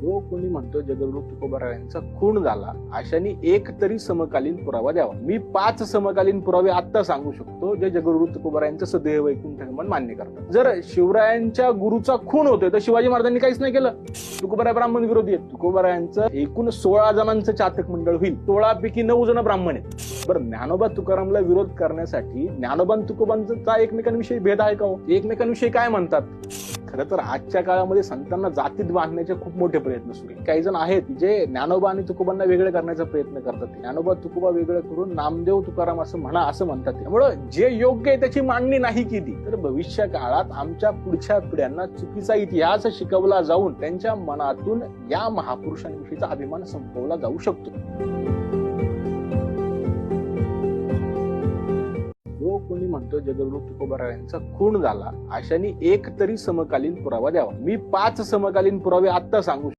जो कोणी म्हणतो जगद्गुरू तुकोबारायांचा खून झाला अशाने एक तरी समकालीन पुरावा द्यावा. मी 5 समकालीन पुरावे आता सांगू शकतो जे जगद्गुरू तुकोबारायांचं सदैव वैकुंठ गमन मान्य करतात. जर शिवरायांच्या गुरुचा खून होतोय तर शिवाजी महाराजांनी काहीच नाही केलं. तुकोबाराय ब्राह्मण विरोधी आहेत. तुकोबारायांचं एकूण 16 जणांचं चातक मंडळ होईल, 16 पैकी 9 जण ब्राह्मण आहेत. बरं, ज्ञानोबा तुकारामला विरोध करण्यासाठी ज्ञानोबा तुकोबांचा एकमेकांविषयी भेद आहे का हो? एकमेकांविषयी काय म्हणतात? खरं तर आजच्या काळामध्ये संतांना जातीत बांधण्याचे खूप मोठे प्रयत्न सुरू आहेत. काही जण आहेत जे ज्ञानोबा आणि तुकोबांना वेगळे करण्याचा प्रयत्न करतात. ज्ञानोबा तुकोबा वेगळं करून नामदेव तुकाराम असं म्हणतात. त्यामुळे जे योग्य आहे त्याची मांडणी नाही केली तर भविष्य काळात आमच्या पुढच्या पिढ्यांना चुकीचा इतिहास शिकवला जाऊन त्यांच्या मनातून या महापुरुषांविषयीचा अभिमान संपवला जाऊ शकतो. जो कोणी म्हणतो जगद्गुरू तुकोबारायांचा खून झाला अशाने एक तरी समकालीन पुरावा द्यावा. मी 5 समकालीन पुरावे आता सांगू